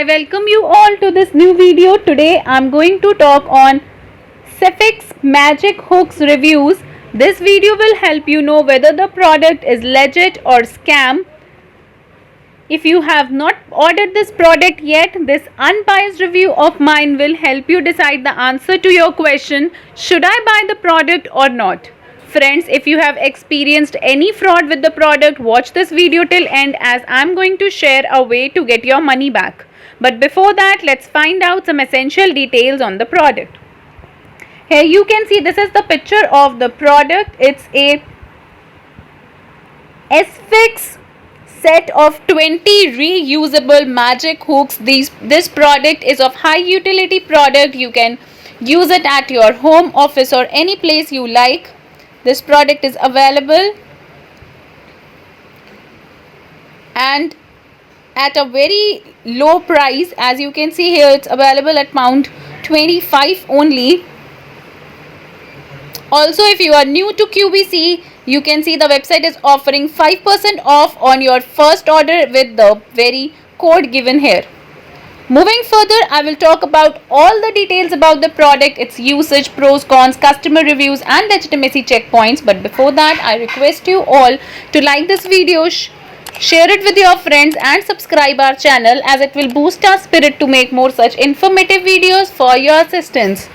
welcome you all to this new video. Today I'm going to talk on Sefix Magic Hooks reviews. This video will help you know whether the product is legit or scam. If you have not ordered this product yet, this unbiased review of mine will help you decide the answer to your question, should I buy the product or not? Friends, if you have experienced any fraud with the product, watch this video till end as I'm going to share a way to get your money back. But before that, let's find out some essential details on the product. Here you can see this is the picture of the product. It's a Sefix set of 20 reusable magic hooks. This product is of high utility product. You can use it at your home, office or any place you like. This product is available and at a very low price. As you can see here, it's available at pound 25 only. Also, if you are new to QVC, you can see the website is offering 5% off on your first order with the very code given here. Moving further, I will talk about all the details about the product, its usage, pros, cons, customer reviews and legitimacy checkpoints. But before that, I request you all to like this video, share it with your friends and subscribe our channel as it will boost our spirit to make more such informative videos for your assistance.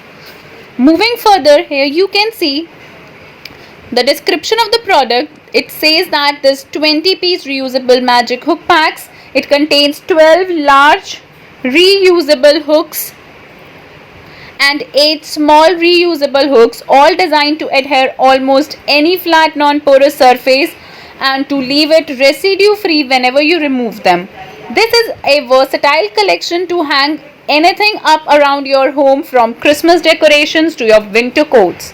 Moving further, here you can see the description of the product. It says that this 20-piece reusable magic hook packs. It contains 12 large reusable hooks and 8 small reusable hooks, all designed to adhere almost any flat non-porous surface and to leave it residue free whenever you remove them. This is a versatile collection to hang anything up around your home, from Christmas decorations to your winter coats.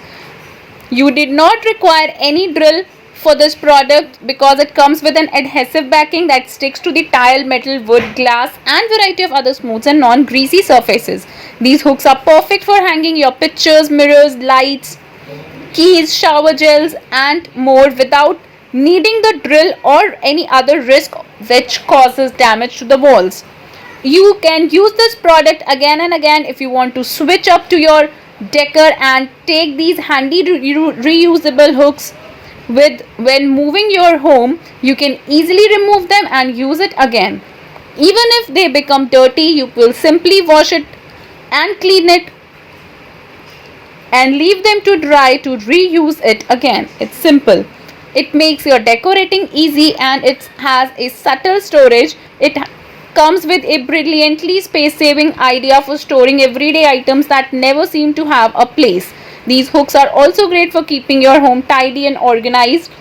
You did not require any drill for this product because it comes with an adhesive backing that sticks to the tile, metal, wood, glass and variety of other smooth and non-greasy surfaces. These hooks are perfect for hanging your pictures, mirrors, lights, keys, shower gels and more without needing the drill or any other risk which causes damage to the walls. You can use this product again and again if you want to switch up to your decor and take these handy reusable hooks when moving your home. You can easily remove them and use it again. Even if they become dirty, you will simply wash it and clean it and leave them to dry to reuse it again. It's simple. It makes your decorating easy and it has a subtle storage. It comes with a brilliantly space-saving idea for storing everyday items that never seem to have a place. These hooks are also great for keeping your home tidy and organized.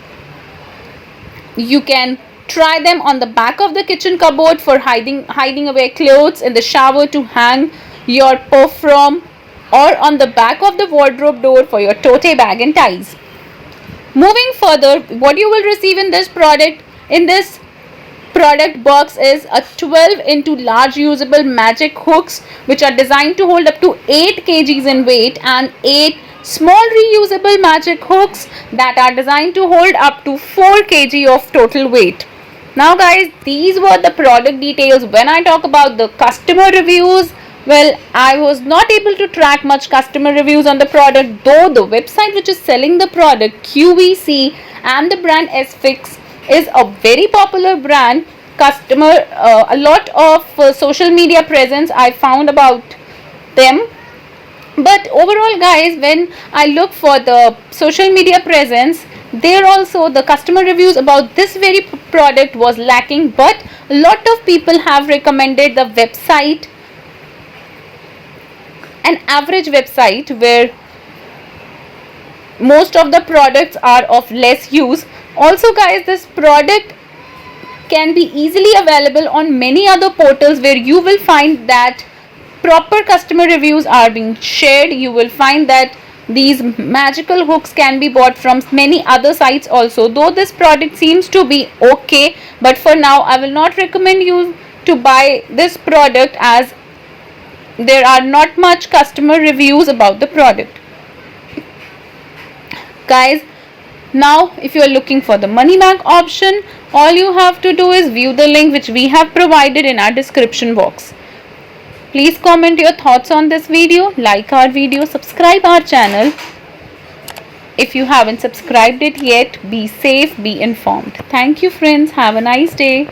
You can try them on the back of the kitchen cupboard for hiding away clothes, in the shower to hang your perfume, or on the back of the wardrobe door for your tote bag and ties. Moving further, what you will receive in this product box is a 12 into large usable magic hooks which are designed to hold up to 8 kgs in weight, and 8 small reusable magic hooks that are designed to hold up to 4 kg of total weight. Now guys, these were the product details. When I talk about the customer reviews, well, I was not able to track much customer reviews on the product, though the website which is selling the product, QVC, and the brand Sefix is a very popular brand. A lot of social media presence I found about them. But overall guys, when I look for the social media presence, there also the customer reviews about this very product was lacking. But a lot of people have recommended the website, an average website where most of the products are of less use. Also guys, this product can be easily available on many other portals where you will find that proper customer reviews are being shared. You will find that these magical hooks can be bought from many other sites also. Though this product seems to be okay, but for now I will not recommend you to buy this product as there are not much customer reviews about the product. Guys, now if you are looking for the money back option, all you have to do is view the link which we have provided in our description box. Please comment your thoughts on this video, like our video, subscribe our channel. If you haven't subscribed it yet, be safe, be informed. Thank you friends. Have a nice day.